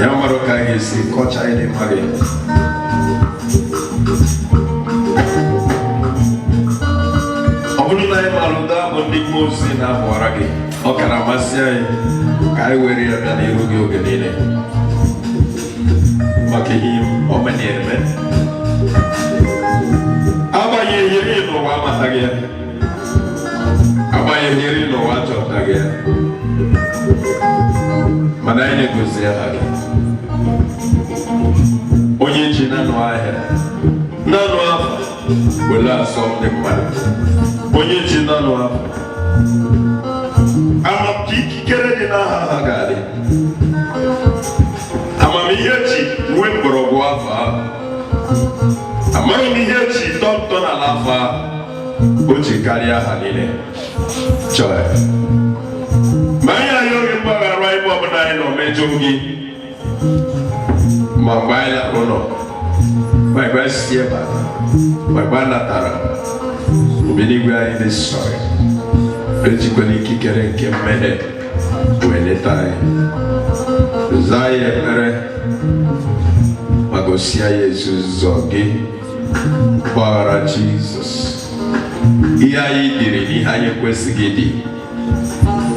Anyamaro kagesi kocha ile mage. Obulu na maluda bondi mozi na borage. Okara masia kai weri ya na irugi ogenine. Makihim omenierme. Aba yeri no wa matage. Aba yeri no wa chotage. Manaine gozia hali. Onye jina no ahe. Na no afa. Wala som de mara. Onye jina no afa. Ama kiki kere de na ha gade. Ama miyechi wemborogo afa. Ama miyechi tonton alafa. Ochi karia halile. Choe. Maya yoge mbaga rai bobo na ino mejongi. Mambaila kono. Maiba sieba. Maiba natara. Ubinigwa ine sorry. Eti kweli kikere kemene. Uenetai. Zaye pere. Magosia Yesu zogi. Para Jesus. Iya idiri ni hanye kwesigidi.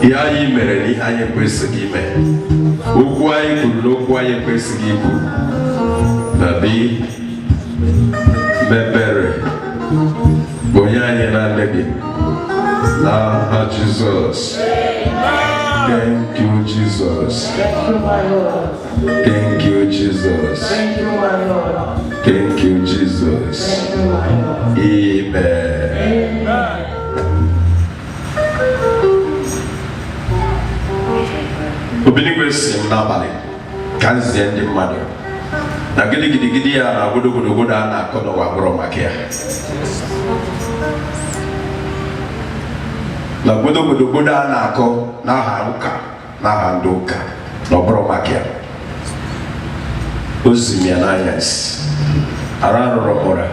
Iya yi mere ni hanye kwesigi me. Okwu anyị kwuru n'okwu anyị kwesịghị ikwu. Nabi mebere onye anyị na-nne gị n'aha Jizọs. Thank you, Jesus. Thank you, Jesus. Thank you, Jesus. Amen. Obinigwe sim n'abalị ka nzie ndị mmadụ na gidi ya na godogodogodo a na-akọ n'ụwa bụrụ maka ya. Na godogodogodo a na-akọ n'aha ụka n'aha ndị ụka na ọ bụrụ maka ya. O si m ya n'anya isi ara rụrụ mụra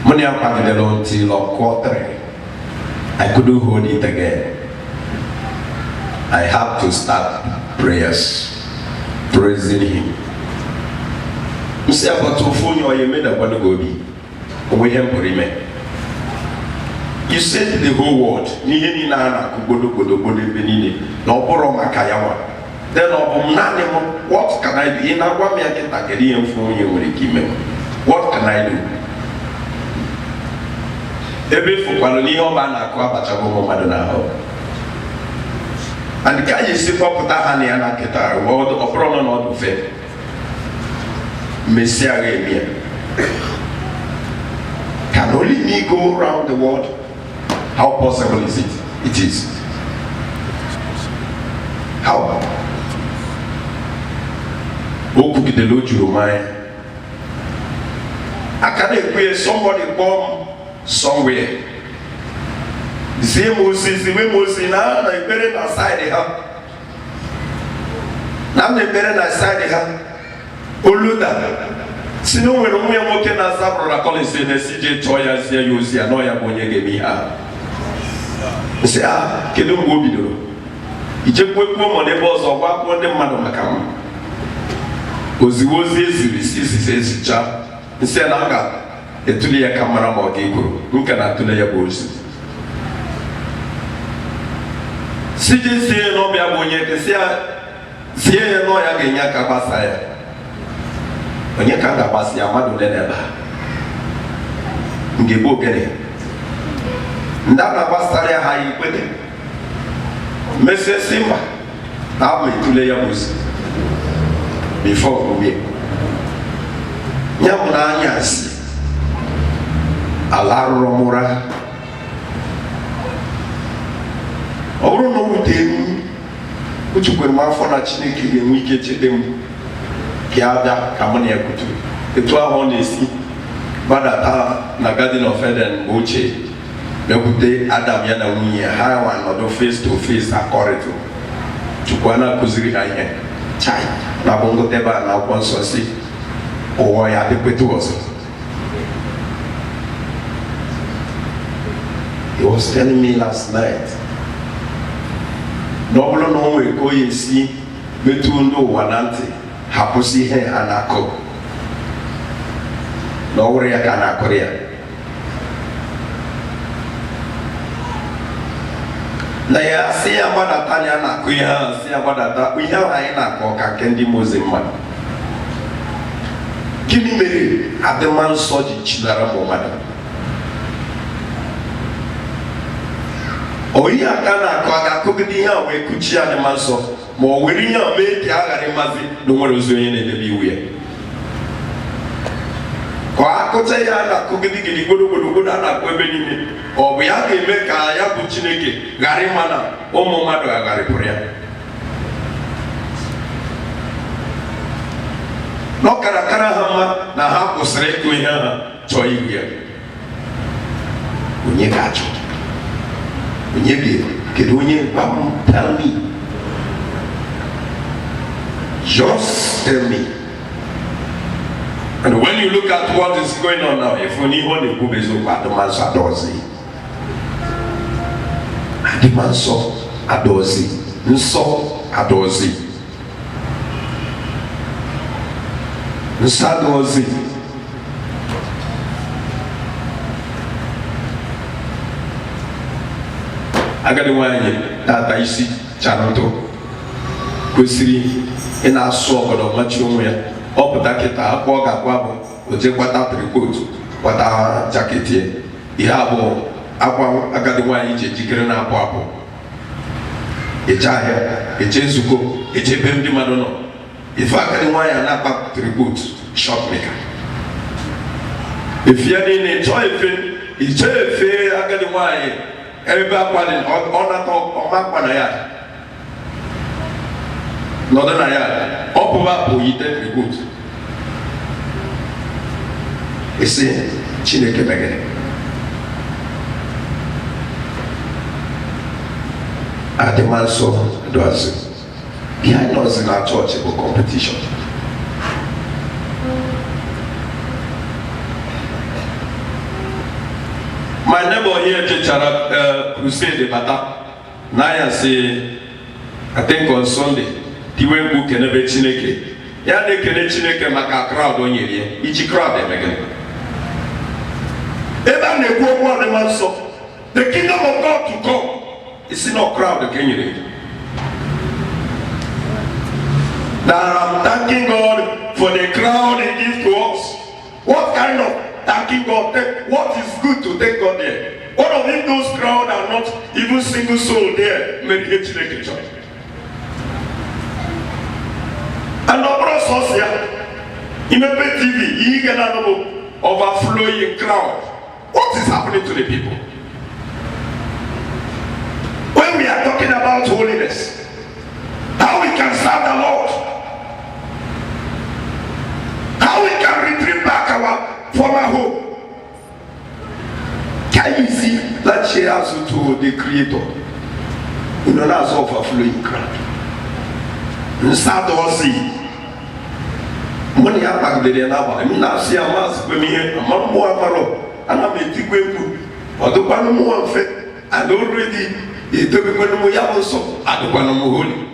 mụ na ya kwagidere until ọkụ I couldn't hold it again. I had to start prayers, praising Him. You say about your phone, you made a one go be. We have to remain. You said the whole world. Ni na kugodo godo godo benini. No boro makayawa. Then what can I do? Ina wa me agenta gedi phone you will give me. What can I do? Ebe fukwalu ni ọba na-akụ abacha bụ mmadụ n'ahụ. And ka anyị si kpọpụta ha na ya na nkịta ọ bụrụ na ọdụ fe Mesia agha eme ya. Can only me go around the world? How possible is it? It is. How? Okwu gidere o juru mmanya. Aka na-ekwe somebody bomb somewhere. The same Moses, the way Moses now they buried aside the hand. Now they buried aside the hand. Oluda. Sino when we are working as a brother Collins in the CJ Toya Zia Yusi and Noya Bonyege Miha. Say, Kedum Gobido. Ije Pwemo neighbors or what one the Madamakam. Oziwozi is cha. Instead of etulia kamera mogego nka na tulia bozi sije no bia bonye desia sie no ya genya ka basa ya onye ka ga basa ya madu le neba ngebo gene ndaba basa ya hayi kwete mese simba na me tulia bozi before we nyamuna anyasi alaromura ọbụrụ na o wute uchukwere m afọ na Chineke ga-enwe ike chede m ka ya bịa ka mụ na ya kwutu etu ahụ ọ na-esi gbadata na Garden of Eden mgbe ochie mekwute Adam ya na nwunye ya ha nwa nọdụ face to face akọrịtụ Chukwu a na-akụziri ha ihe chai na bụ ngotebe a na akwụkwọ nsọ si ụwa ya dịkweta ọzọ. He was telling me last night, no we go ye see between no one ante hapusi he anako no worry kana korea na ya se amada tanya na kuya se amada ta uya ai na ko ka kendi mozimma kini mere ademan soji chilara mo madam oya kana ko aga ko gidi ya we kuchi ademan so mo weri ya be ti agare mazi no mo rezo yin na bi wiye ko akote ya na ko gidi godo na ko ebe ni obu ya ga eme ka ya bụ Chineke gari mana ụmụ mmadụ agharịpụrụ ya n'ọkarakara ha mma na ha kwụsịrị ịkụ ihe ha chọọ iwu ya onye ga-achọ onye kedu onye tell me just tell me. And when you look at what is going on now, if only one the group is over, the man saw dozy. The man saw a dozy. Saw a dozy. Saw dozy. I got the one that I see channel Kusiri in our soul of much younger. Ọpụta kịta akwa ọ ga-akwa bụ oje kwata trikot kwata jaketie ihe abụọ akwa agadi nwaanyị ije jikere na-apụ apụ eje ahịa eje nzukọ eje ebe ndị mmadụ nọ ife agadi nwaanyị a na-akpa trikot shopmaker efie niile chọọ efe agadi nwaanyị ebe akwa dị ọ nata ọma akwa na ya nọdụ na ya ọ pụba apụ yite trikot esi Chineke megere adịmansọ dozi ihe nọzi na chọọchị bụ competition my neighbor here chechara crusade bata na ya si I think on Sunday tiwe mkpu kenebe Chineke ya na-ekene Chineke maka crowd o nyere ya iji crowd emegere ebe a na-ekwu okwu ọdịma nsọ the kingdom of God to come is not crowd ka enyere that I'm thanking God for the crowd he gives to us. What kind of thanking God? What is good to thank God there? What of if those crowd are not even single soul there? Maybe it's like a church. And the process here, in a TV, you get an overflowing crowd. What is happening to the people? When we are talking about holiness, how we can serve the Lord, how we can retrieve back our former home. Can you see that she has to the Creator? You know, that's overflowing crowd. Nsadosi. Money back there now. I'm not seeing a mass with me. I'm not more amaro. And I'm a tick with you. Or the one more fit. And already, it took me when we have also. I don't want to move holy.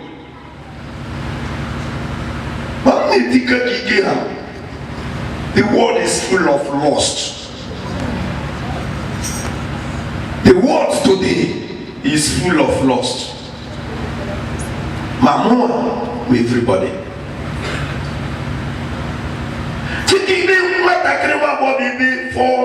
But the world is full of lust. The world today is full of lust. Mamma, everybody. For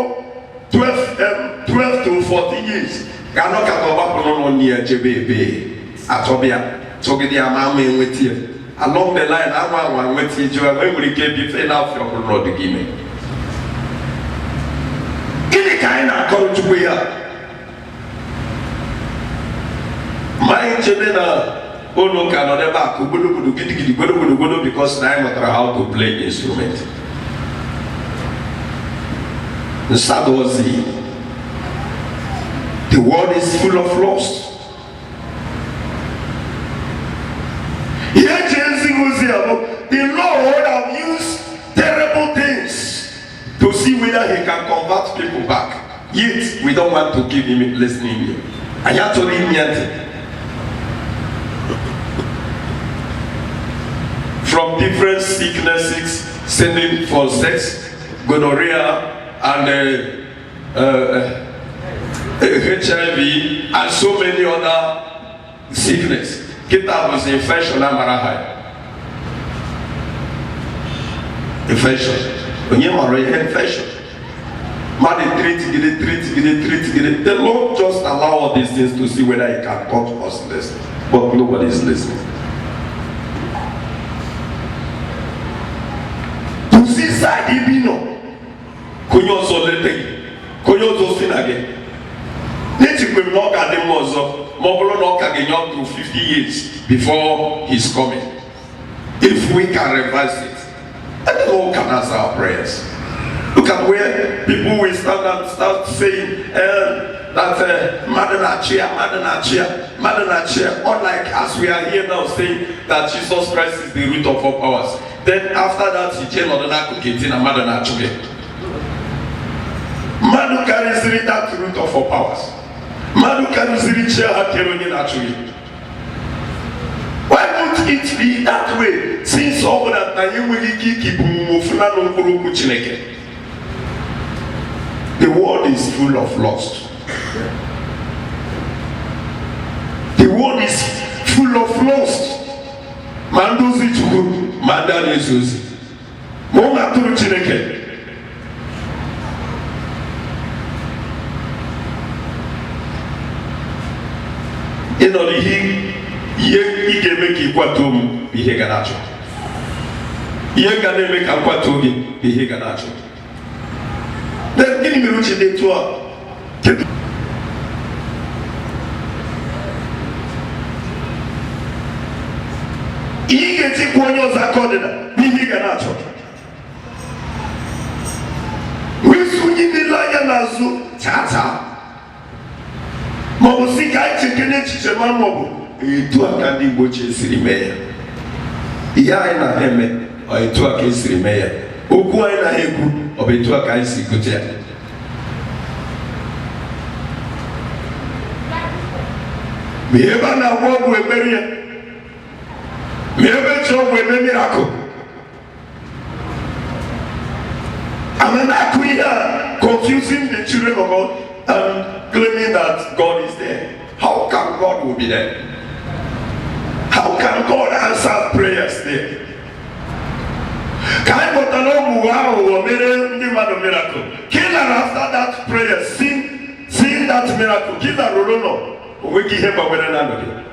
12 to 14 years. Cannot get over near JB. Atobia, Togedia Mamma with you. Along the line, I want with you. When we get you fed out your road to give me. Any kind of culture we are. My Jebena, oh no, cannot ever because I matter how to play instrument. Sadozi. The world is full of lust. The Lord have used terrible things to see whether he can convert people back. Yet we don't want to give him listening here. I have to read me. from different sicknesses, sending for sex, gonorrhea, and HIV, and so many other sickness. Kita was infection amara infection. When you are infection, man, treat. The Lord just allow all these things to see whether He can cut us less, but nobody is listening. To see side ibino, kunyo so lete, kunyo so sin again. Neti kwe mnoka de mozo, mobolo noka genyo to 50 years before He's coming. If we can reverse it, and the Lord can answer our prayers. Look at where people will stand and start saying that Madana, unlike as we are here now saying that Jesus Christ is the root of all powers. Then after that, He came on the Nakukitin and Madana Chube. Madu carries that root of all powers. Madu carries the chair Hakeroni naturally. Why won't it be that way? Since all that the world is full of lust. The world is full of lust. Mandozi chuku, mandane suzi. Monga turu chineke. Inolihi. Ye ga eme ka ịkwatu m ihe ga na-achọ. Ihe ga na-eme ka nkwatu gị ihe ga na-achọ. Gịnị mere uche dị etu a? Ihe ga-etikwa onye ọzọ aka ọdịda n'ihe ga na-achọ. Wesu onye niile anya n'azụ tata. Ma ọ bụ si ka anyị cheke n'echiche ma ọ bụ etu aka ndị Igbo chi esiri mee ya. Ihe anyị na-eme ọ etu aka esiri mee ya. Okwu anyị na-ekwu ọ bụ etu aka anyị si gote ya. Ma ebe a na-agwọ ọgwụ ekpere ya. Ma ebe chi ọgwụ eme miracle. Ama na-akụ ihe a confusing the children of God and claiming that God is there. How can God will be there? How can God answer prayers there? Can I put an miracle? Kill her after that prayer, seeing that miracle, kill her Rolono. We give him a winner another.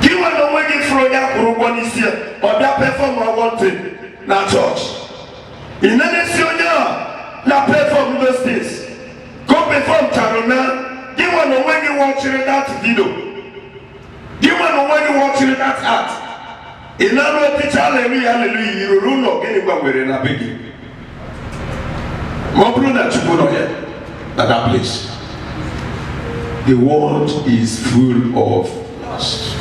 Give her no way for Yakuruban is here, but that perform one thing. Now, church. In any Sionia, now perform those things. Go perform Tarona. Give her no way watching that video. Give one when you watching that art. In other words, hallelujah, you will not get anywhere in a big. More brother to put on here at that place. The world is full of lust.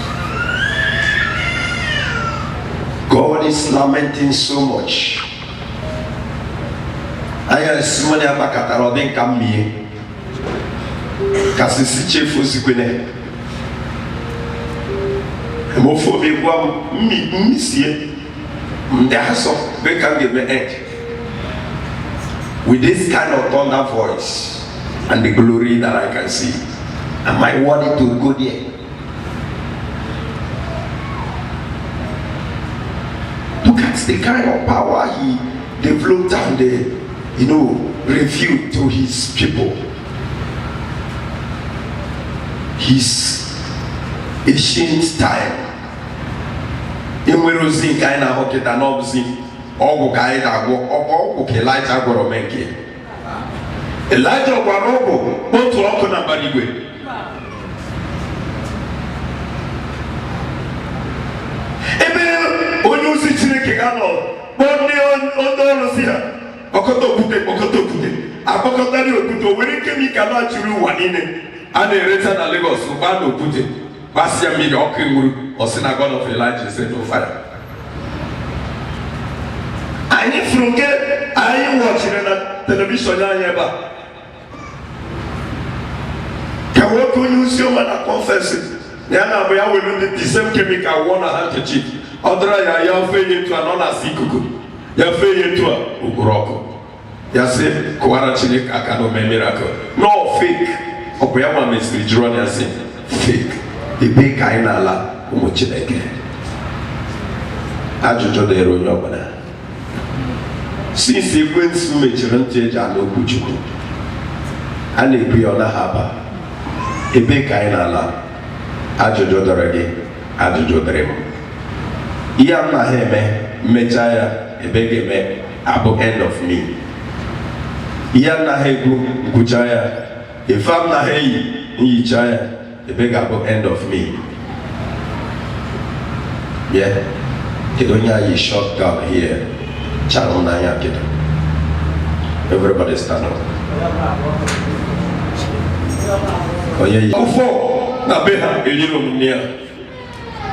God is lamenting so much. I have so many abakataro den kamie. Kasisi chefu sikwene. Homophobia missie. They can give me end. With this kind of thunder voice and the glory that I can see, am I worthy to go there? Look at the kind of power He developed and revealed to His people. His ancient time. Enwere ozi nke anyị na-ahụ kịta n'ọbụzi ọgwụ ka anyị ga-agwọ ọgwụ ka Elijah gwọrọ menke. Elijah gwara ọgwụ otu ọkụ na mbara igwe. Ebe onye ozi Chineke ga-anọ kpọọ ndị ọrụ si ha kpọkọta okwute akpọkọtara okwute o were kemikal a juru ụwa niile a na-ereta na Lagos gbaa n'okwute gbasịa mmiri ọkụ nwuru ọsị God of Elijah set on fire. Anyị fụrụ nke anyị wọchiri na telivishọn anyị ebe a ka nwoke onye usioma na conference na ya na-abụ ya were the same chemical wụọ na handkerchief Odra ya fe yetu anona sikuku. Ya fe yetu ukuroko. Ya se kwara chile aka no miracle. No fake. Okoya ma mesri jiro ya se fake. Ibe kai na ala umu Chineke. Ajụjụ dịrị onye ọbụla. Since ekwensu mechiri ntị eji ala okwu Chukwu, a na-ekwu ya ọ na-aba. Ebe ka anyị na-ala, ajụjụ dịrị gị, ajụjụ dịrị m. Ihe m na ha eme, mmechaa ya, ebe ga-eme abụ end of me. Ihe m na ha egwu, nkwucha ya, ife m na ha eyi, nyicha ya, ebe ga-abụ end of me. Yeah. Kedonya yi shot down here. Channel Naya Kedo. Everybody stand up. Oh yeah. Kufo na beha eliro munia.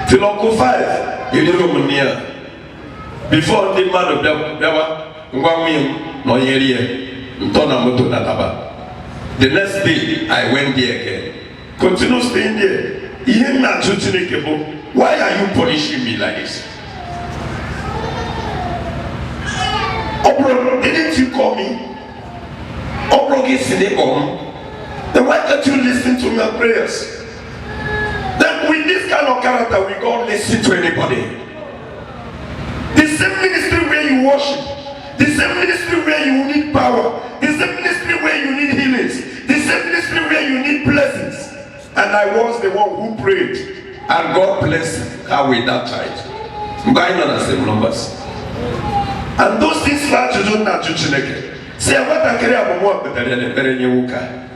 Tiloko 5 eliro munia. Before the man of Dawa Ngwamim no yerie Ntona moto na taba. The next day I went there again. Continue staying there. Ihe na Chineke. Why are you punishing me like this? Obro, didn't you call me? Obro gets in the home. Then why can't you listen to my prayers? Then with this kind of character, we can't listen to anybody. The same ministry where you worship, the same ministry where you need power, the same ministry where you need healings, the same ministry where you need blessings. And I was the one who prayed, and God blessed her with that child. Buying on the same numbers. And those things start to do not to Chineke. Say, what I carry about more better than a very new guy.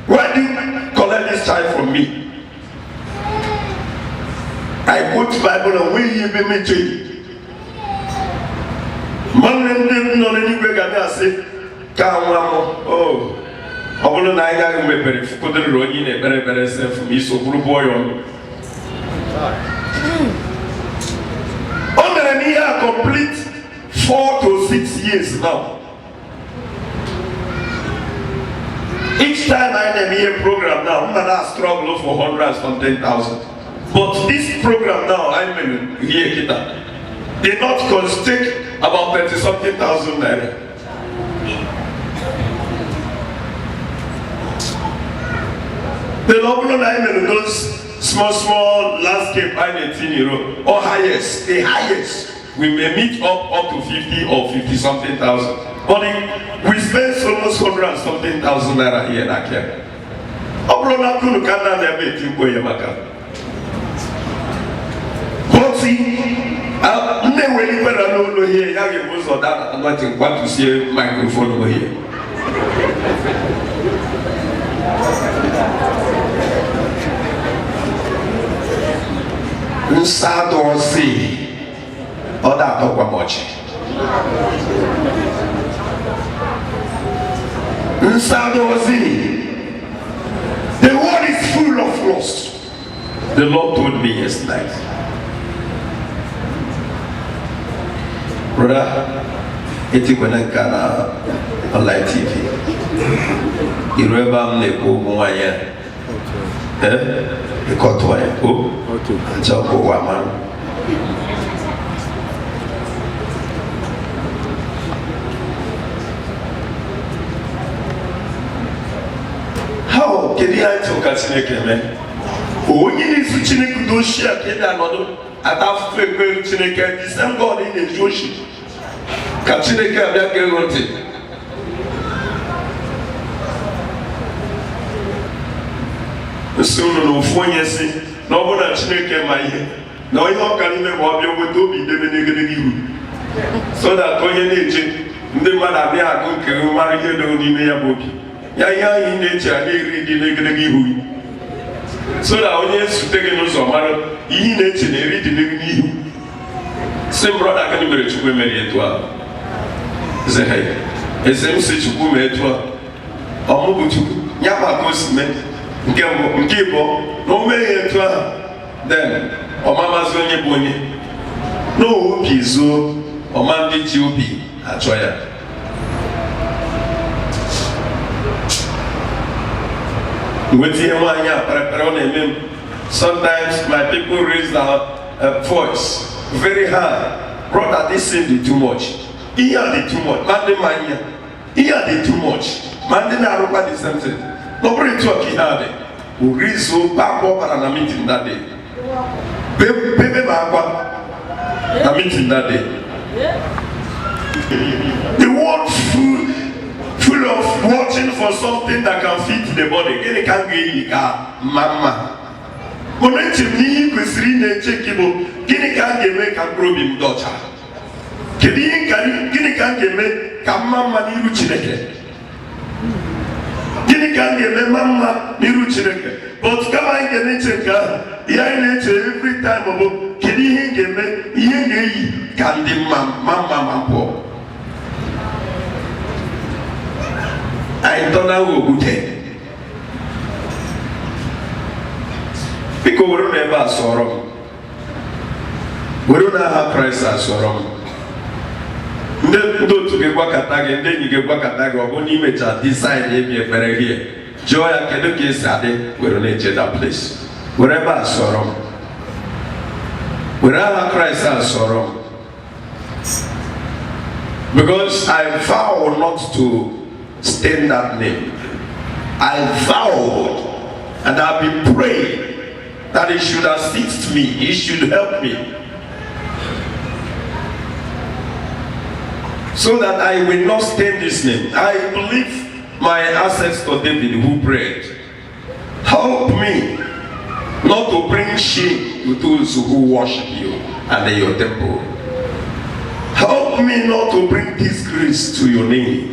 Why do you collect this child from me? I put Bible and we you be me to you. Man, no, any way I say, come on, oh, I want to know very couldn't run in a very self for me, so good boy on. Under an year complete 4 to 6 years now. Each time I am here program now, I'm gonna struggle for 110,000. But this program now, I'm in here, Kita. They not cost take about 30-something thousand naira. The local I'm in those small landscape I'm 18 euro or highest, the highest. We may meet up to 50 or 50-something thousand. But we spend almost 100-something thousand naira here in Akia. Obrona kunu kana na be timbo yamaka. But see, ne weli kwera no here. Ya ge bozo that anointing want to see microphone over here. Nsado si. Oda tokwa mochi. The world is full of lust. The Lord told me yesterday. Brother, eti kwena kana online TV. Ireba mneko mwanya. Ikotwa yako. Choko wa man. How can you answer Chineke, man? Only if Chineke do share, can another at half Chineke, the same God in the Jewish. Chineke, I am guaranteed. Soon, no 4 years, no one at Chineke, my year. No, you can even walk your way to be the negative. So that when you need it, the man I are going to marry you, don't need a book. Ya in nature, they read the negative. So that when you take a so matter, in nature, they read the negative. Same brother can be to women at well. Say, hey, a same such woman at well. Or move to Yama Cosme, Gabo, no way at well. Then, or Mama's when you bony. No, Pizo, or Mandy Tubi, I try. Sometimes my people raise their voice very high. Brother, this thing is too much. Here they too much. Monday mania. Here they too much. Monday na roba the same thing. Nobody talk here. We read so back up at a meeting that day. Baby back a meeting that day. The world full of watching for something that can fit the body. It can be mama. Momentum ni kwesiri na echekibo. Gini ka ga-eme ka mkpụrụ m dọcha? Kedu ihe gịnị ka ga-eme ka mma n'iru Chineke? Gịnị ka ga-eme mma n'iru Chineke? But kama anyị ga-eche nke ahụ, ihe anyị na-eche every time bụ kedu ihe ga-eme ihe ga-eyi ka ndị mma pụọ. Anyị tọna ogbute. Biko were na ebe a sọrọ m. Were na aha Kraịst a sọrọ m. Ndị otu gị gwakọta gị, ndị enyi gị gwakọta gị, ọ bụ n'imecha decide ebe ekpere gị. Jụọ ya kedu ka esi adị were na-eche that place. Were ebe a sọrọ m. Were aha Kraịst a sọrọ m. Because I vow not to stain that name. I vowed and I've been praying that He should assist me, He should help me, so that I will not stain this name. I believe my ancestor David who prayed, help me not to bring shame to those who worship you and in your temple. Help me not to bring disgrace to your name.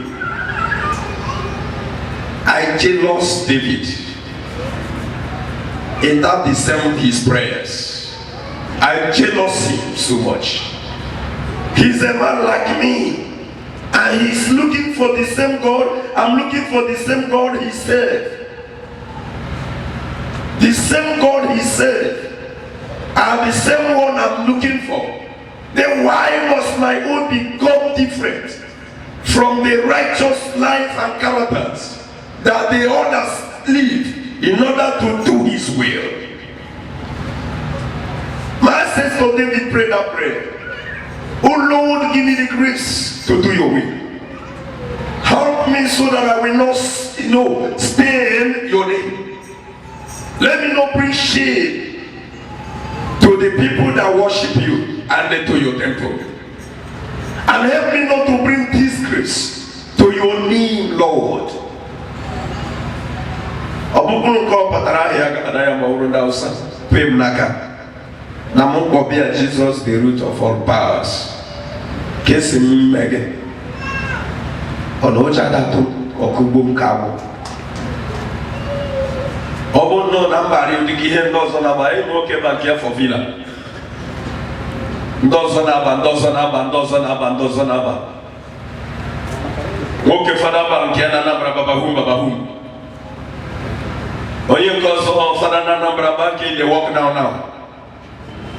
I jealous David. In that December his prayers, I jealous him so much. He's a man like me, and he's looking for the same God. I'm looking for the same God he served. The same God he served, and the same one I'm looking for. Then why must my own become different from the righteous life and characters that the others live in order to do His will? My ancestor David prayed that prayer. Oh Lord, give me the grace to do your will. Help me so that I will not, stain your name. Let me not bring shame to the people that worship you and to your temple. And help me not to bring disgrace to your name, Lord. Ọbụbụrụ nke ọ patara ahịa ga-ada ya ma ọrụ ndị Hausa pem n'aka na mụ kpọbịa Jesus the root of all powers ka esi m mmeghe ọ na ụcha datụ ọkụgbo m ka agwụ ọ bụ nnọọ na mbara ụdịka ihe ndị ọzọ na-agba ịnụ oke ma nke afọ vila ndị ọzọ na-aba nwoke fada bara nke na Anambra babahum onye nke ọzọ fada na Anambra bank in the work now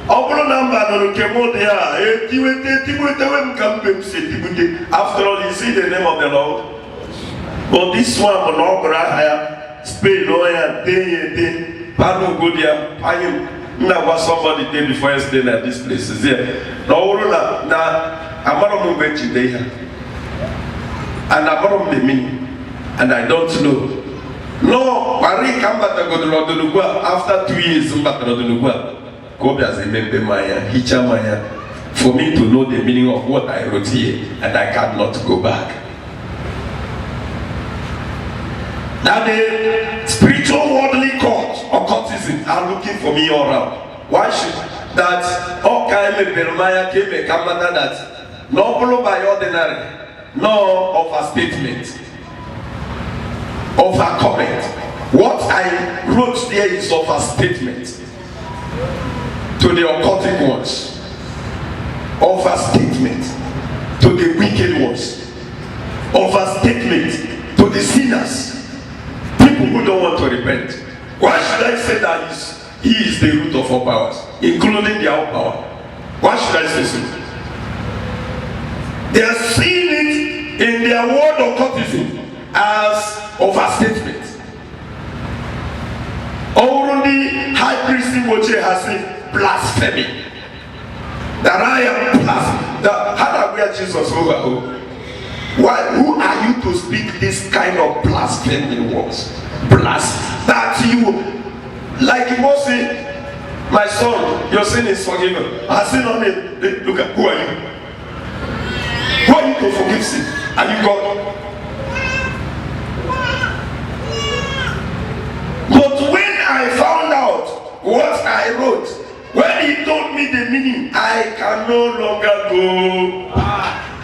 ọ bụrụ na mba nọ nke mụ dị a etiwetewe m ka mbe m si etibute. After all, you see the name of the Lord, but this one bụ na ọ bụrụ aha ya Spain oya ete panu godia panyem nna gwa somebody day before yesterday na this place is here na ọ bụrụ na amara m mgbe jide ha and amara m the meaning and I don't know. No, Marie Kambata Godologua after 2 years Mbatalogua. Kobias remember Maya, Hicha Maya, for me to know the meaning of what I wrote here, and I cannot go back. Now the spiritual worldly court or cultism are looking for me all around. Why should that Okaime Bermaya came a Kambata that not followed by ordinary, nor of a statement, of a comment. What I wrote there is of a statement to the occultic ones, of a statement to the wicked ones, of a statement to the sinners, people who don't want to repent. Why should I say that he is the root of all powers, including their own power? Why should I say so? They are seeing it in their word occultism as of a statement. Only high priest in Moche has said blasphemy. That I am blaspheming. How do we are Jesus over? Why? Who are you to speak this kind of blasphemy words? That you, like Moses, my son, your sin is forgiven. I sin on it. Look at who are you? Who are you to forgive sin? Are you God? But when I found out what I wrote, when he told me the meaning, I can no longer go.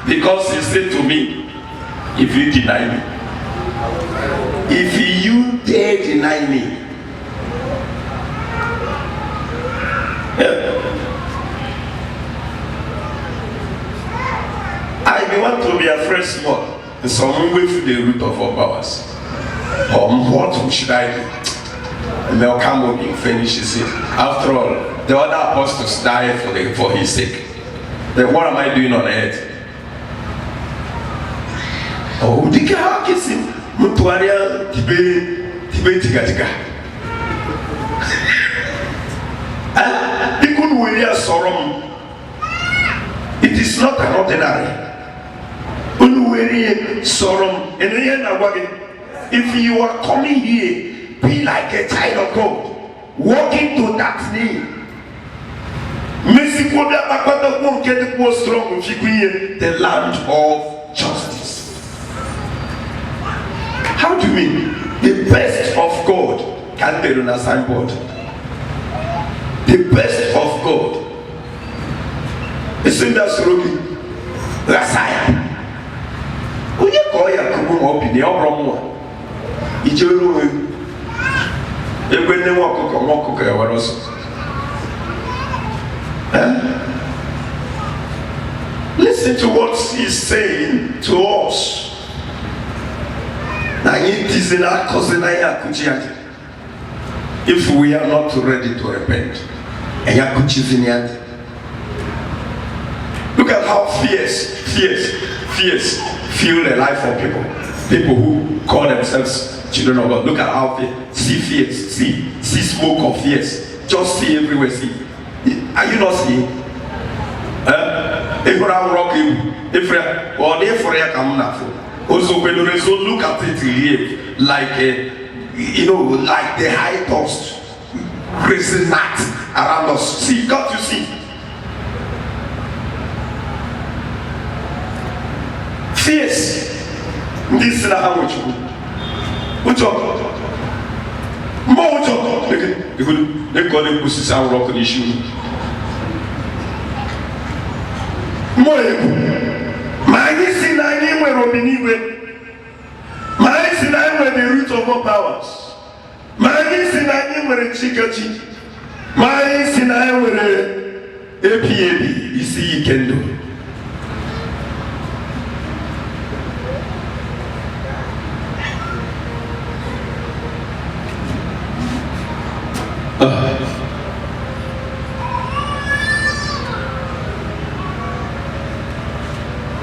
Because he said to me, if you deny me, if you dare deny me, I want to be afraid small. Some way to the root of our powers. What should I do? And they'll come up and finish it. After all, the other apostles died for his sake. Then what am I doing on earth? Oh, the guy kissing Mutuaria Tibe Tiga. People will sorrow. It is not an ordinary. If you are coming here, be like a child of God, walking to that name. The land of justice. How do you mean? The best of God can be on a signboard. The best of God. Isn't that Rogi? Rasaya. Who you call your Kubu in the Obromo? Ijo. When they walk, listen to what he's saying to us. If we are not ready to repent, look at how fierce feel the life of people who call themselves children of God. Look at how fierce, see smoke of fierce, just see everywhere, see. Are you not seeing? Abraham rock you, or therefore I come now. Also, when you look at it here, like like the high dust, crazy gnat around us. See, can't you see? Fierce. This is how much. What's up? More job. They call it pussy sound rock issue. My sin I knew where Robiniwe. My sin I were the root of all powers. My sin I knew where Chikachi. My sin I were APAB. You see, you can do.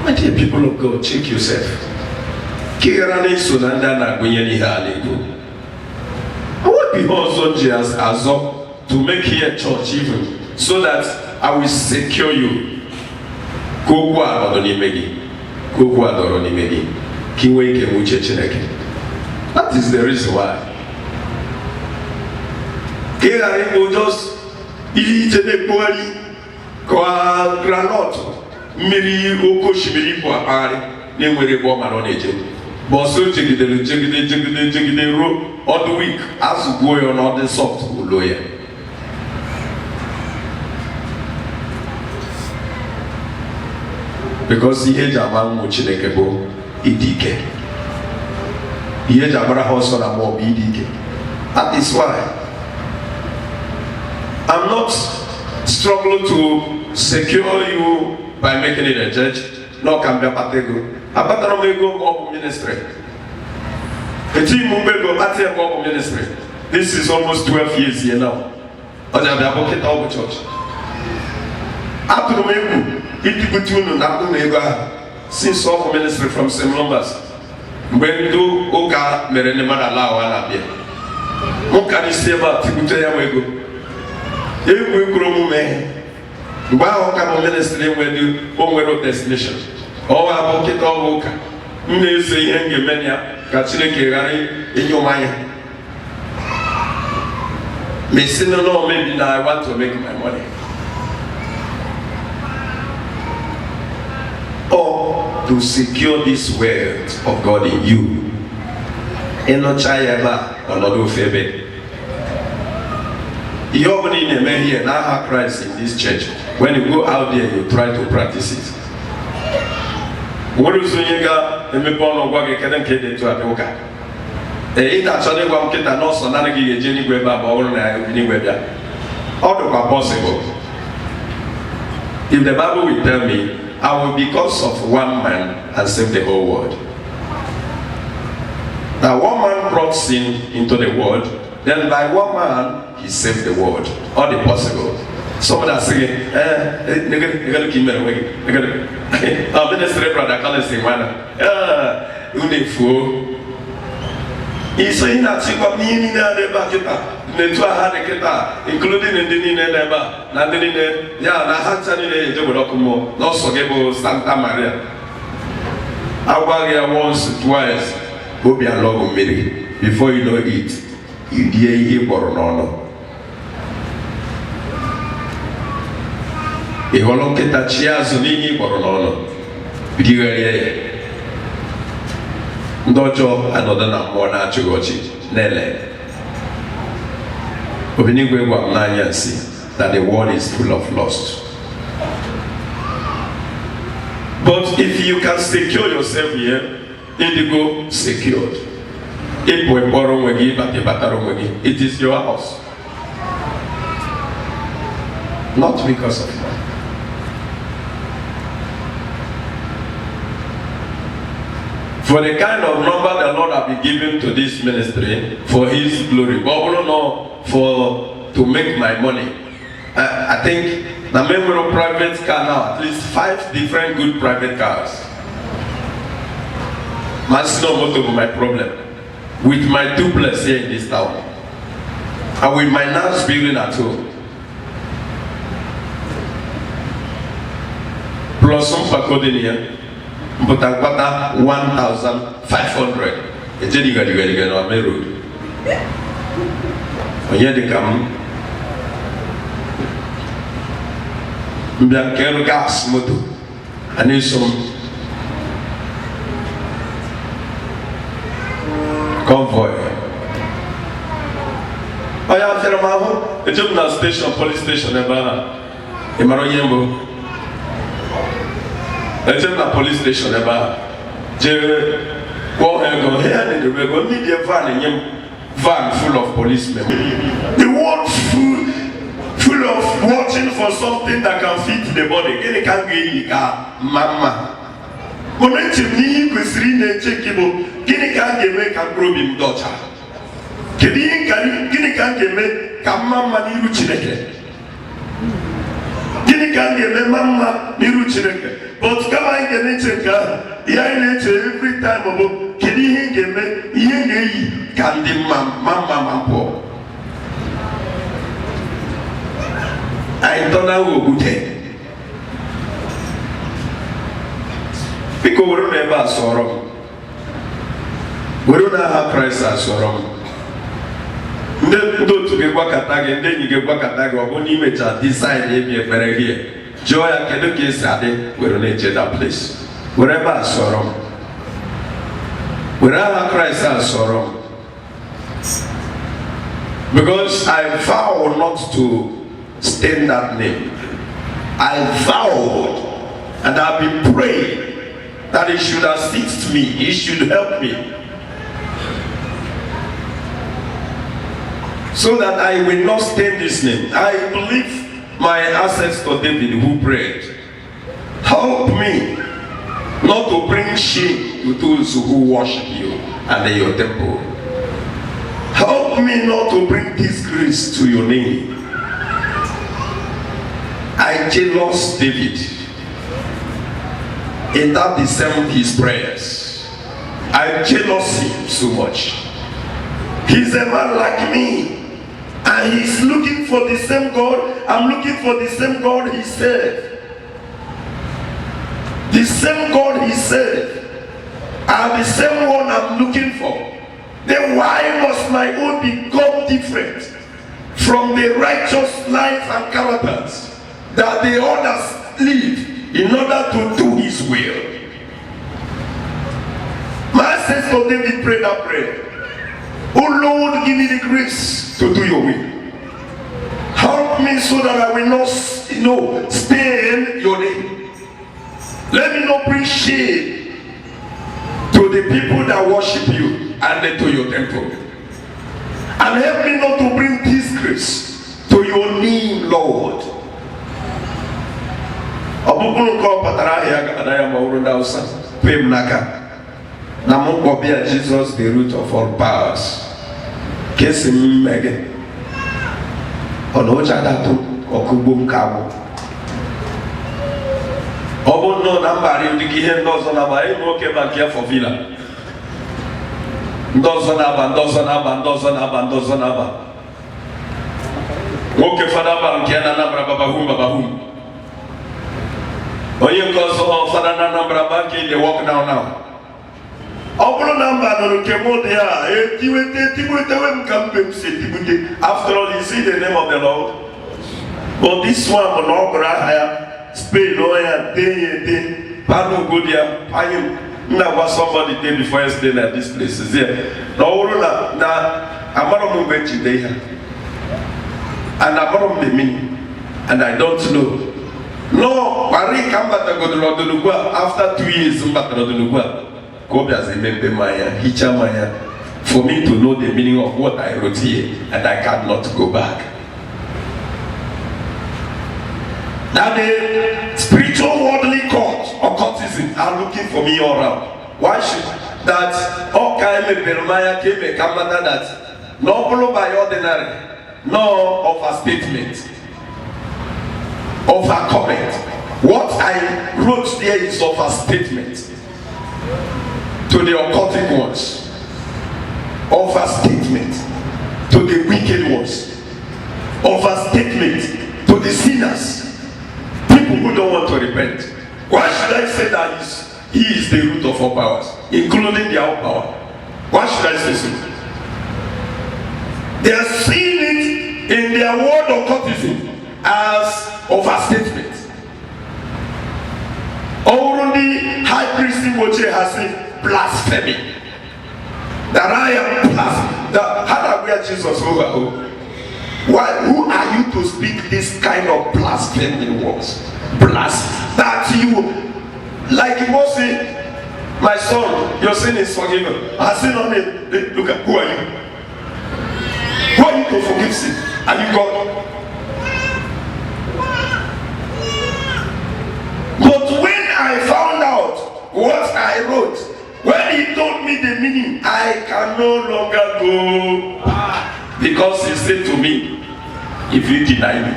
My dear people of God, check yourself. I want to be also as to make here church even so that I will secure you. That is the reason why. Will just eat a poorly granite. Miri oko shimiri po apari ne nwere bo ma no na eje but so jegide ro all the week as go yo no the soft ulo ya because ihe jaba mu Chineke bo idike ihe jabara hoso na mo idike. That is why I'm not struggling to secure you by making it a church. No can be a patego. A patrongo of ministry. A team will go ministry. This is almost 12 years here now. But I have a of church. After the Megu, it could tune and since all ministry from St. Lombas. When do Oka Merenemada Lao Alabia? What can you say about Tibutea Wego? If we grow, Wow, come ministry when you over destination. Oh, I walk it all. You say, Henry Mania, Katsile in your mind. May no, maybe now I want to make my money. Or to secure this word of God in you. And not Chayaba or not Febe. You opening a man here now have Christ in this church. When you go out there, you try to practice it. What is you got? The Mepon of Wagga can get it to a yoga. They ain't actually one kid and also none of you, Jenny Weber, or anywhere. All of are possible. If the Bible will tell me, I will, because of one man, and save the whole world. Now, one man brought sin into the world, then by one man, he saved the world. All the possible. Someone are saying, they're going to keep me away. They're going to, I've been a straight brother, can't say, one. Fool. He's saying that she got me in the bucket, the 200 kita, including in the neighbor, Landin, yeah, the Hansan in the Jobodokumo, no Sogebo, Santa Maria. Awaria once, twice, go be a long minute. Before you know it, you dear Boronono. A hollow kita cheers Nini Boronono. Digaria. Dojo another more natural Nele. Obinigwe Wamnanya see that the world is full of lust. But if you can secure yourself here, Indigo secured. It is your house. Not because of that. For the kind of number the Lord has been given to this ministry for His glory, but I don't know to make my money. I think the member of private car now, at least 5 different good private cars. That's not my problem. With my duplex here in this town, and with my nice building at home, plus some faculty here. But I got 1,500. It's a digga on my road. When you come, Bianca gas motor. I need some convoy. I have to remember a juvenile station, police station, in Maroyembo. Let's say the police station about media van full of policemen. The world full of watching for something that can fit the body. Can get mama. Moment ni kwesiri na chekibo. Gini kan geme kan probim docha. Gini kan geme kan mama ni ruchineke. Gini kan geme mama ni ruchineke. But come on, get nature, every time about Kedi Game, Yen Candy Mamma. I don't know who good. Because we don't have sorrow. We don't have Christ as sorrow. Then go to get Wakatag and then you get Wakatag or one image and decide if you're very here. Joy I can get Sade, we don't need that place. Wherever I sorrow, wherever Christ has sorrow. Because I vow not to stain that name. I vowed and I've been praying that He should assist me, He should help me. So that I will not stain this name. I believe my assets to David who prayed. Help me not to bring shame to those who worship you and in your temple. Help me not to bring disgrace to your name. I jealous David in that he sent his prayers. I jealous him so much. He's a man like me. And he's looking for the same God. I'm looking for the same God he served. The same God he served. And the same one I'm looking for. Then why must my own become different from the righteous life and characters that the others live in order to do his will? My sister David prayed that prayer. Oh Lord, give me the grace to do your will. Help me so that I will not, stain your name. Let me not bring shame to the people that worship you and to your temple. And help me not to bring disgrace to your name, Lord. Jesus, the root of all powers. Kesim Megan. Onochadatu Okubum Kabo. Obo no number you give him those on our okay back here for Villa. Dozonaba. Okay, Father Bankiana Babahum. When you go so Father Nambra Banki, they walk down now. After all, you see the name of the Lord. But this one will not hire Spain lawyer day Pano Godia Payim. Now somebody day before yesterday at this place is here. No, I'm not going to day. And I'm not the meaning. And I don't know. No, Paris come back to go to the after 2 years back to the for me to know the meaning of what I wrote here, and I cannot go back. Now the spiritual worldly court or cultism are looking for me all around. Why should that all kind of Jeremiah came a commander that not followed by ordinary, nor of a statement, of a comment. What I wrote there is of a statement to the occultic ones, of a statement to the wicked ones, of a statement to the sinners, people who don't want to repent. Why should I say that he is the root of all powers, including their own power? Why should I say so? They are seeing it in their word of occultism as of a statement. Only high priest Moche has said blasphemy. That I am blasphemy. That how we are Jesus over. Why? Who are you to speak this kind of blasphemy words? Blasphemy. That you, like he was saying, my son, your sin is forgiven. I sin on it. Look at who are you? Who are you to forgive sin? Are you God? But when I found out what I wrote, when he told me the meaning, I can no longer go. Because he said to me, if you deny me,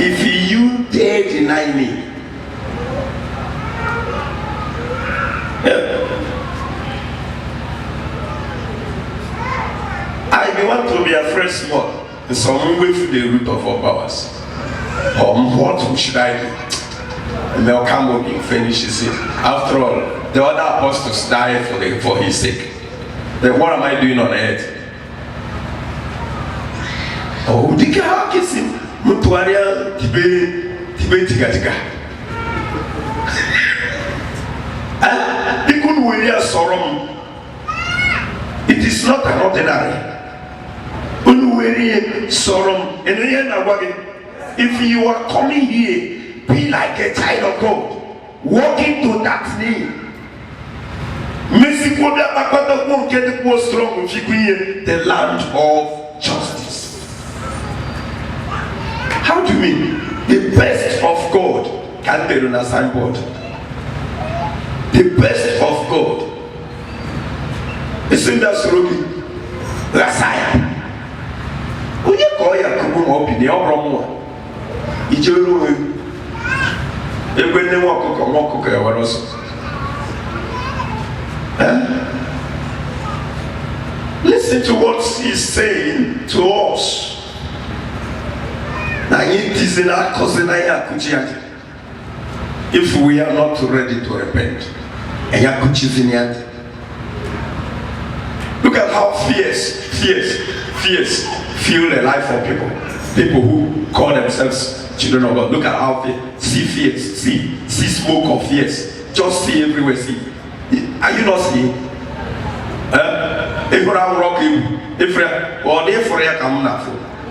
if you dare deny me, I want to be afraid small. Some way to the root of all powers. What should I do? And they'll come up and finish it. After all, the other apostles died for his sake. Then what am I doing on earth? Oh, the guy kiss him. Mutuaria tibe tiga. They couldn't wear sorrow. It is not an ordinary. Sorrow. If you are coming here, be like a child of God, walking to that name. The land of justice. How do you mean? The best of God can be on a signboard. The best of God. Isn't that Surogi? Rasaya. Who you call your Kubu up in the Obramo? Ijeru. When they walk, what else? Listen to what he's saying to us. If we are not ready to repent, look at how fierce feel the life of people. People who call themselves children of God. Look at how fierce. See fierce. See smoke of fierce. Just see everywhere. See. Are you not seeing? If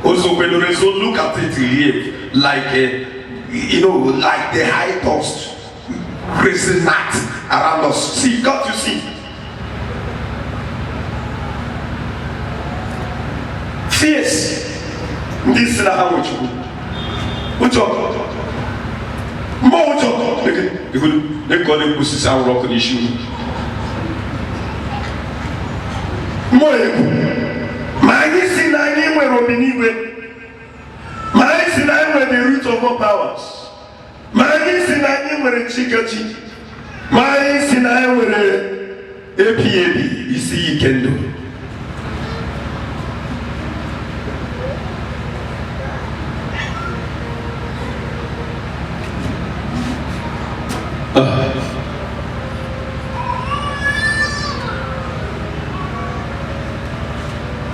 also when you look at it here, like like the high tossed crazy gnat around us. See, can't you see? Fierce. This is how we do. What's up? More job. They call it pussy sound rock issue. More. My sin I name where Robiniwe. My sin I were the root of all powers. My sin I name where a chikachi. My sin I were a APAB. You see, you can do.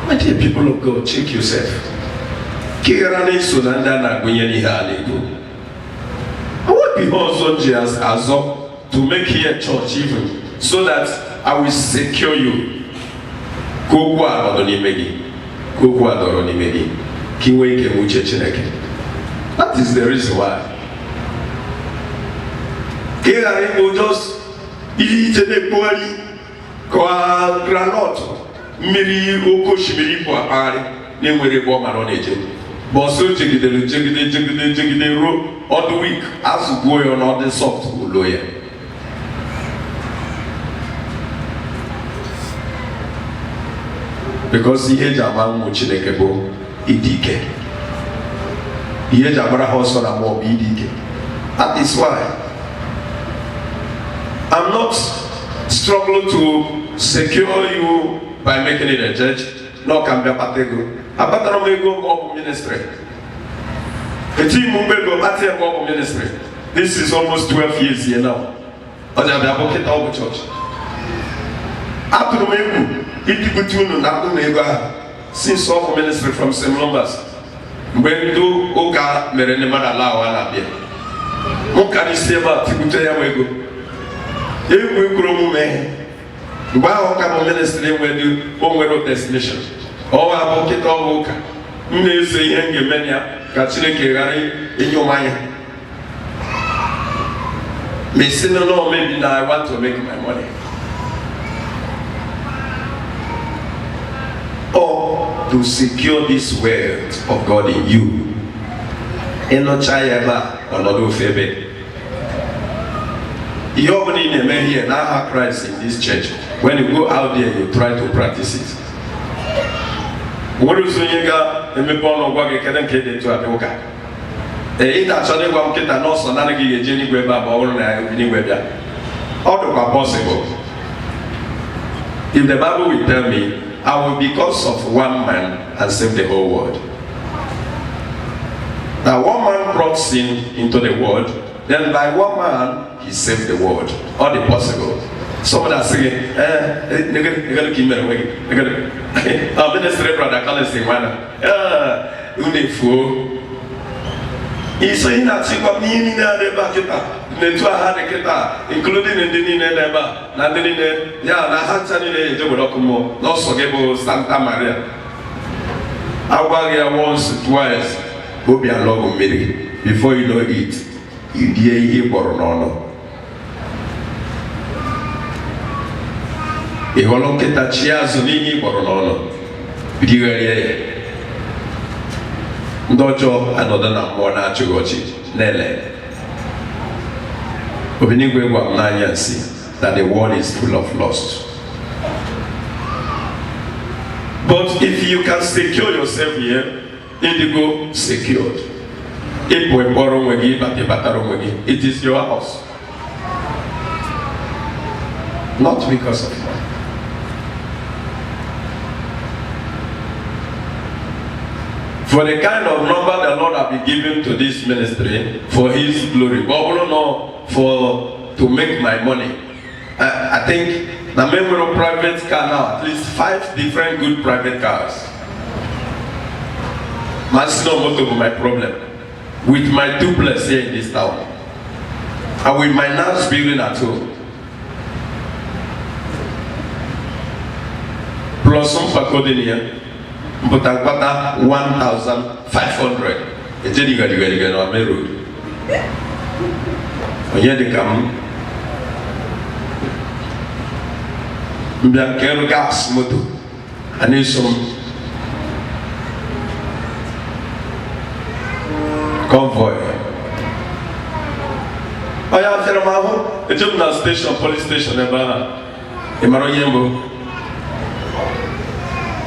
My dear people of God, check yourself. I want people also just as up to make here church even so that I will secure you. That is the reason why. Will just eat a poorly granot. Miri oko shimiri kwa pari ni mwere bo maroneje. Boso jegide ro all the week as you go on all the soft lawyer. Because ihe jama mu Chineke bo idike. Ihe jabara hoso na mo idike. That is why I'm not struggling to secure you by making it a church. No can be a patego. A patromego of ministry. A team will go back to ministry. This is almost 12 years here now. But I have a of the church. After the Mego, it between the since all ministry from St. Lombas. When do Oka Merenemana allow Anabia? What can you say about Tibutea Mego? If we grow me. Wow, come ministry when you home destination. Oh, I book it all. Woka. You say, Young Mania, Katsine Kerari in your mind. Missing no, maybe now I want to make my money. Or to secure this word of God in you. And no chayaba or not do favor. You opening a man here now have Christ in this church. When you go out there, you try to practice it. What is the yoga? The Mepon of Wagga can get into a yoga. It actually won't get an also not give a Jenny Webber or anywhere. All the possible. If the Bible will tell me, I will because of one man and save the whole world. Now one man brought sin into the world, then by one man he saved the world. All the possible. Someone are saying, nigga, keep me away. Our ministry brother, can't say, man, you fool. He's saying that she got me in the back, including in the neighbor, Nandini, yeah, Nahatani, Jobodokumo, not Sogebo, Santa Maria. I was once, twice, go be a log of me. Before you know it, you dear him or no. E holon che tachia zunini boronono bidigaye ndojo anoda na mona chugochi nele obinigwe gwa nanya si that the world is full of lust. But if you can secure yourself here, indigo secured. It is your house. Not because of money. For the kind of number the Lord has been giving to this ministry for His glory, but not for to make my money. I think the member of private car now, at least 5 different good private cars. That's not my problem. With my duplex here in this town, and with my nice building at home, plus some Pacodinia, but I got 1,500. It's a digga on my road. When you come, I'm gas motor. I need some convoy. I am telling my it's a station, police station, in Maroyembo.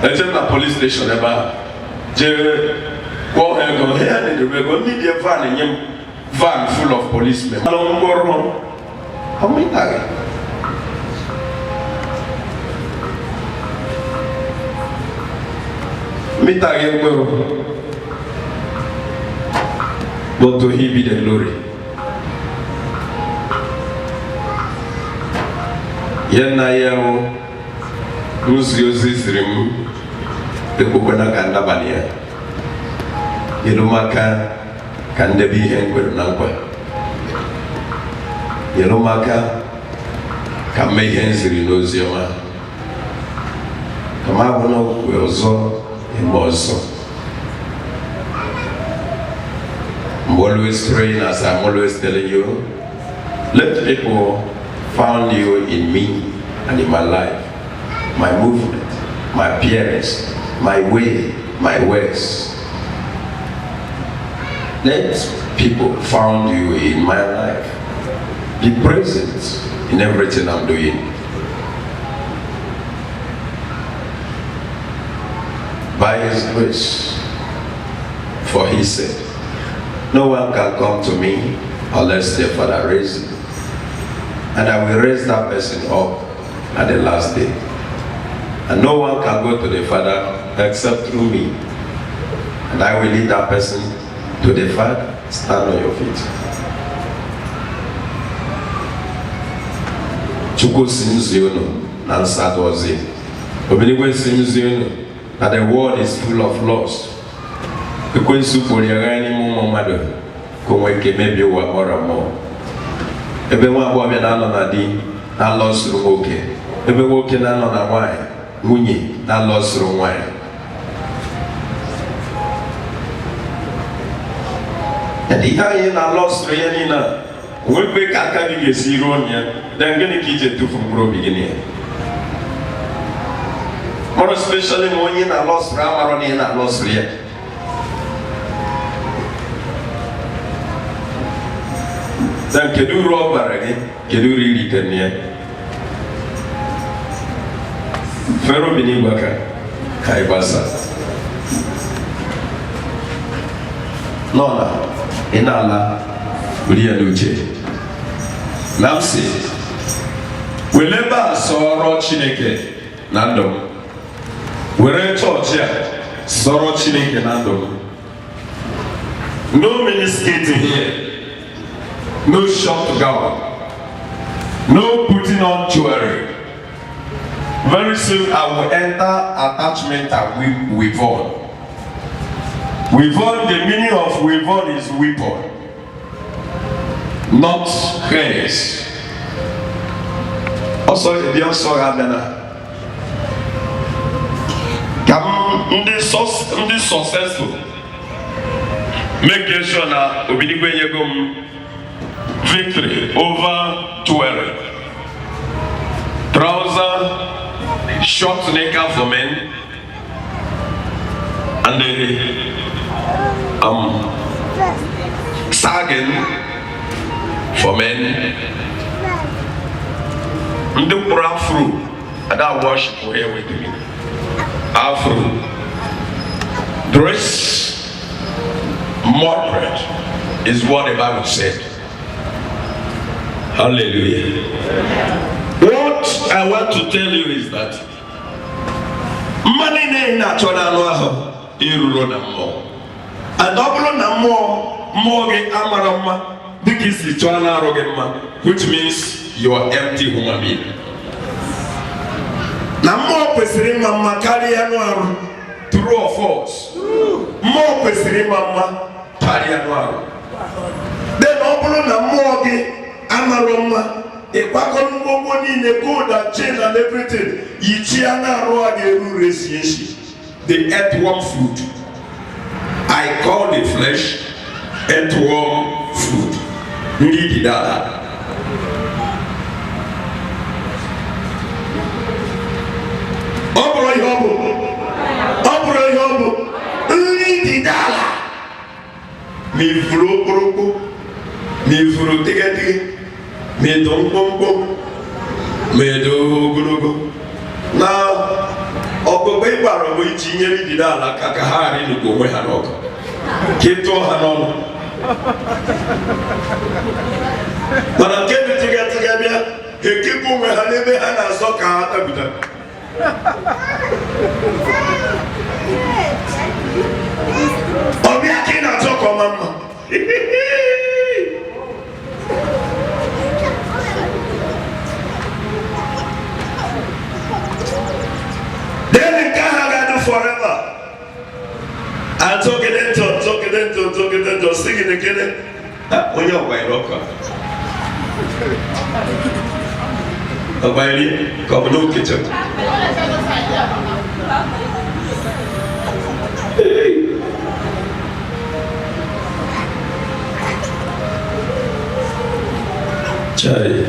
It's a police station, go ahead and go need a van full of policemen. How many times? But to Him be the glory. Yena yao nusiozi sirimu ekubona kanda bania yelomaka kande bi hengwe nankwa yelomaka kame henziri nozioma kama bono weozo emozo. I'm always praying, as I'm always telling you, let people find you in me and in my life, my movement, my appearance, my way, my words. Let people find you in my life. Be present in everything I'm doing. By His grace, for His sake. No one can come to me unless the Father raises me. And I will raise that person up at the last day. And no one can go to the Father except through me. And I will lead that person to the Father. Stand on your feet. Chuko Simziono, Nansadozi. Obinigwe Simziono, that the world is full of loss. Because for the animal mother, come maybe or more. Everyone will be on a D, not lost through okay. Every walking on a wine, Muni, not lost through wine. And the high not lost through Yanina. We'll be carrying a zero, then get a kitchen to from grow beginning. More especially when you are lost Ramaron and lost Ria. Then can do robber again, can do really can near Ferro Binibaka, Kaibasa. Nona, Inala, Ulia Luce. Namsi, we never saw Chineke, Nando. We're in church here, Soro Chineke Nando. No miniskating here. No short gown, no putting on jewelry. Very soon I will enter attachment and weavon. Weavon, the meaning of weavon is weapon, not hairs. Also, the also Abena. Come, this successful. Make sure that Obinigwe Yegom. Victory over 12. Trouser, short knicker for men, and the sagging for men. And the afro, and I worship here with me. Afro, dress moderate is what the Bible said. Hallelujah. What I want to tell you is that money is not what I know. adọbụrụ na mmụọ gị amara mma dịka isi chọọ na-arụ gị mma, which means you are empty human being. Na mmụọ kwesịrị ịma mma karịa anụ arụ. True or false? Mmụọ kwesịrị ịma mma karịa anụ arụ. Then ọ bụrụ na mmụọ gị amara mma, ịkwakọrọ ngwongwo niile, gold and chain and everything, yichie na-arụ a ga-eru esi esi. The earthworm food. I call the flesh earthworm food. Ndị didala. Ọ bụrụ ihe ọ bụ nri didala. Ma ifuru okporokpo, ma ifuru tegetige, ma edo mkpomkpo, ma edo ogologo. Na ọgbụgba ịgbara bụ iji nyere didala ka ha ghara ịnụkọ onwe ha n'ọkụ. Ka ịtụọ ha n'ọnụ. Mana nke dị tịgatịga bịa, ekekwa onwe ha n'ebe ha na-azọ ka ha tapụta. Ọbịa ka ị na-achọ ka ọma mma. Then nke ha ga-adị forever. Atọgide ntọ sị gị n'ekele onye ọgbanyere ọkụ ọgbanyere ka ọ bụ n'okecha. Chai.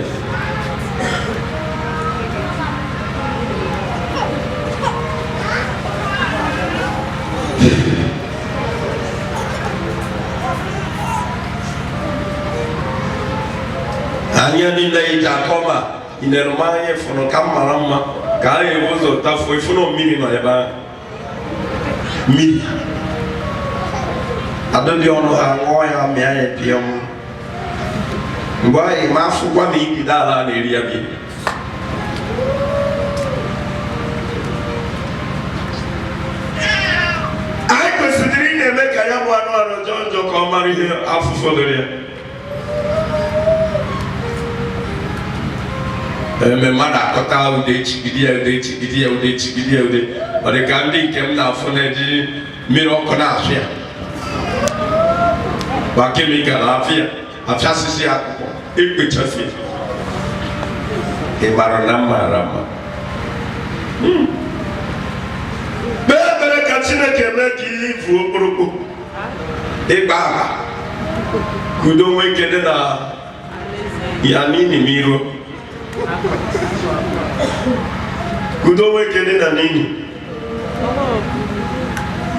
Anya niile ije akọma inerumanya efuno ka mara mma ka a ga-ebu ụzọ tafuo ifuno mmiri nọ ebe ahụ. Mmiri adịdị ọnụ ha ṅụọ ya mịa ya pịa m. Mgbe anyị ma afụkwa ma ibide ala na-eri ya bi. Anyị kwesịrị ị na-eme ka ya bụ anụ arụ jọọ njọ ka ọ mara ihe afụfụ dịrị ya. Eme mmadụ akọta ude chigidi ya ude ọ dị ka ndị nke m na-afụ na-eji mmiri ọkụ na-afụ ya ma kemikal afụ ya afịasịsị akwụkwọ ekpechasị ị mara na mmara mma. Kpee ekpere ka Chineke mee ka ihe ifu okporokpo ịgba ama ka udo nwee ike dị na ya n'ili m iro. Udo nweke dị na nini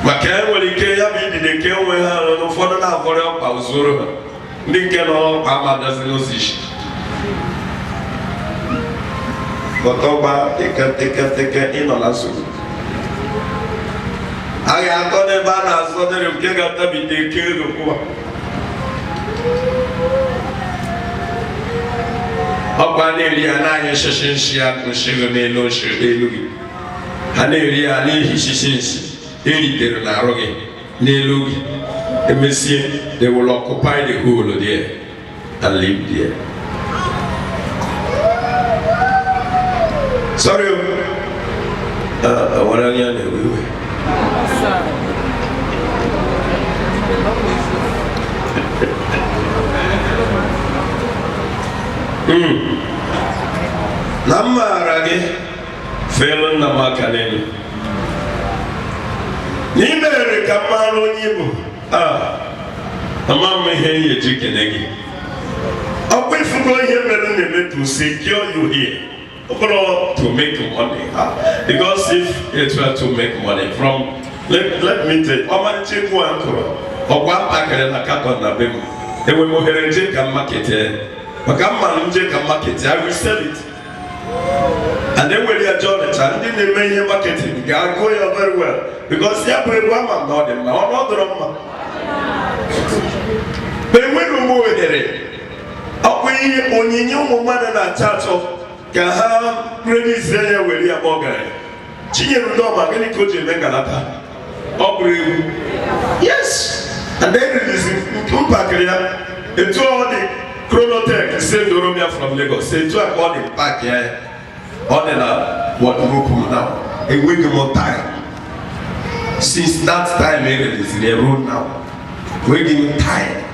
maka enwere ike ya bụ idide ke onwe ha n'ụfọdụ na-afọrọ ọkpa usoro ha ndị nke nọ ọkpa amadazi n'ụzọ isi ọtọgba teke ịnọ na nsogbu. A ga-atọ n'ebe a na-azọdere nke ga-atabite eke ego kwụwa. Ọkwa na-eri ya n'anya nshishi nshi ya nshiri n'elu gị. Ha na-eri ya n'ihi shishi nshi eritere n'arụ gị n'elu gị. Emesie, they will occupy the whole there and live there. Sorry, what are you doing? Na mmara gị felu nna m aka n'elu n'imere ka mara onye bụ ama m ihe ihe eji kene gị ọkwa ifugo ihe mere na-eme to secure you here to make money because if you try to make money from let me tell you ọmarịcha egwu a nkụrụ ọkwa ntakịrị na katọn na be m enwe m ohere nje ka market maka mmanụ nje ka market I will sell it and then when you are joining ndị na-eme ihe marketing ga-agụ ya very well because ya bụ egwu ama na ọ dị mma ọ nọdụrụ mma enwere ụmụ ohere ọkwa ihe onyinye ụmụ mmadụ na-achọ achọ ka ha release ya were ya ma ọ gara Chinyere Udoma gịnị ka o ji eme ngalata ọ bụrụ egwu yes And then release Umpakria, and to all the Chronotech, send Oromia from Lagos, say to all the pack here, on and up, what group now, a week more time. Since that time, is the road now. We give him time.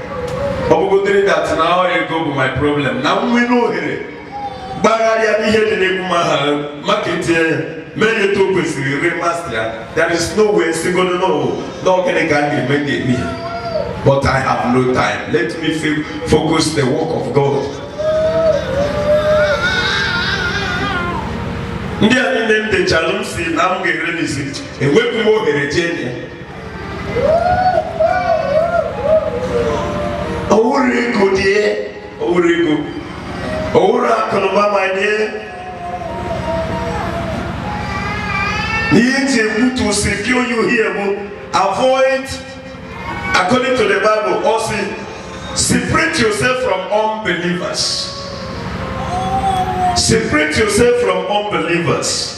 But we go through that now, I go with my problem. Now we know it. But I am here to market here. Many tokens remaster. There is no way single no can make me. But I have no time. Let me focus the work of God. Ndia name the challenge see now get release it. E we mo herejene. Owurego die, owurego. Owura kono mama die. To secure you here, avoid, according to the Bible, also separate yourself from unbelievers. Separate yourself from unbelievers.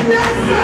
Thank you.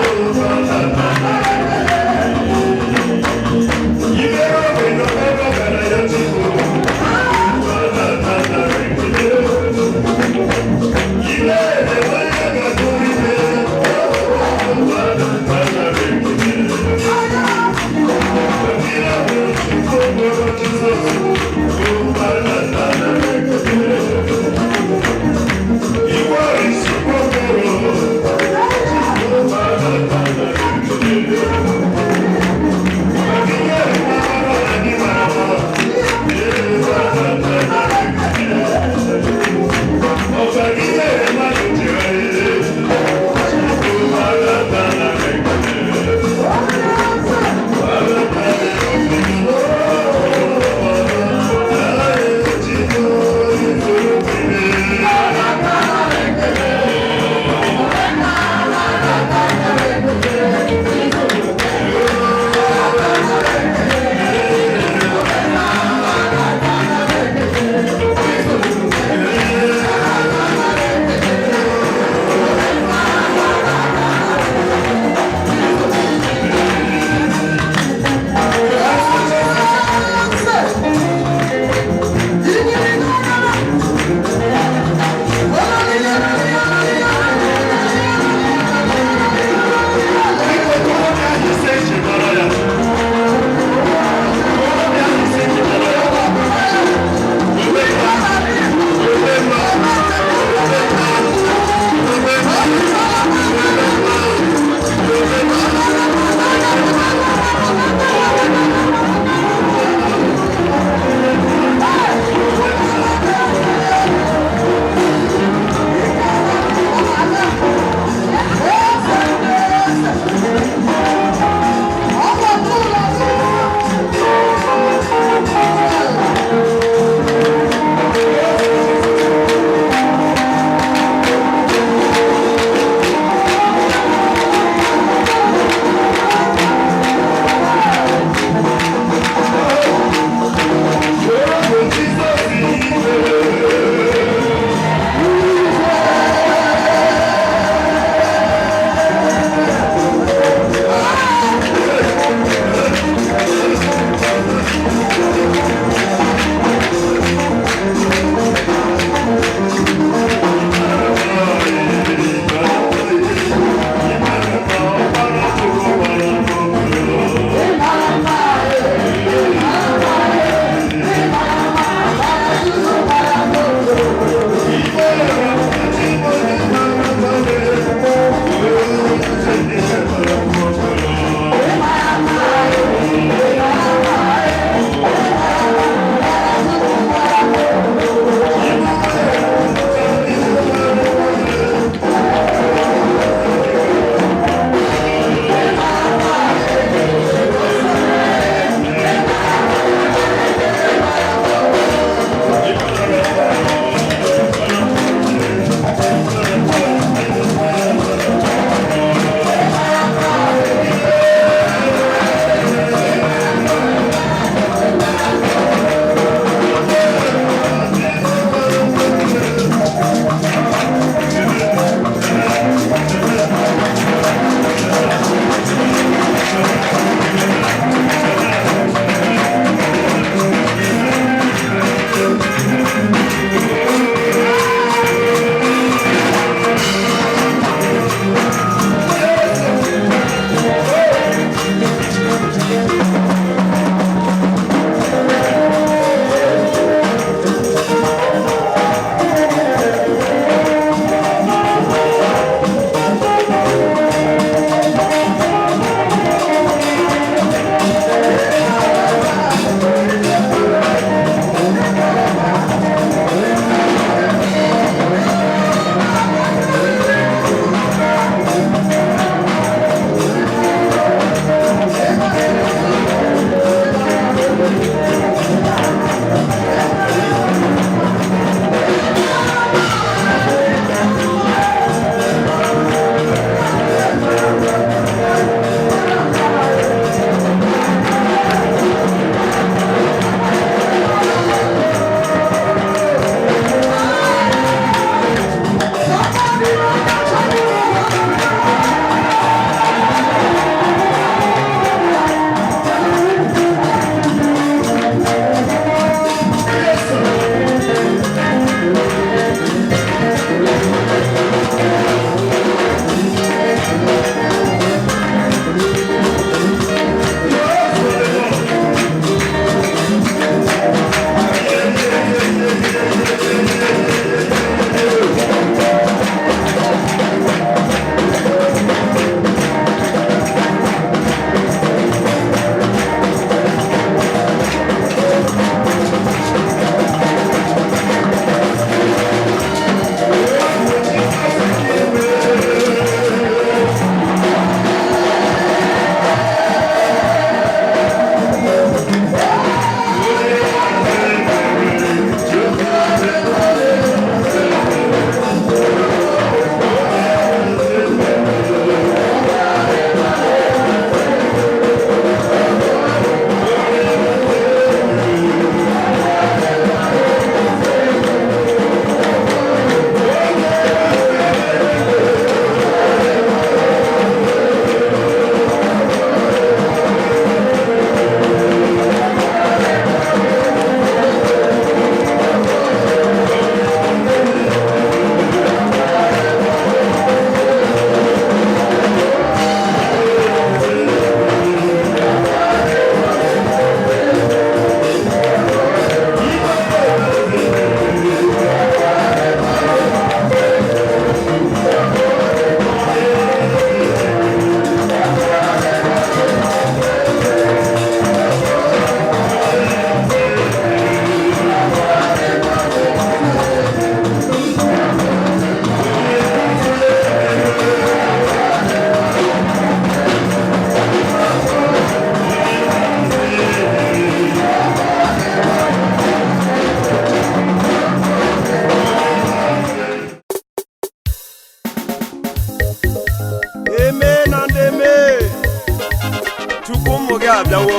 chukwu ụmụ gị abịawo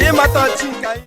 ịmata chi nke anyị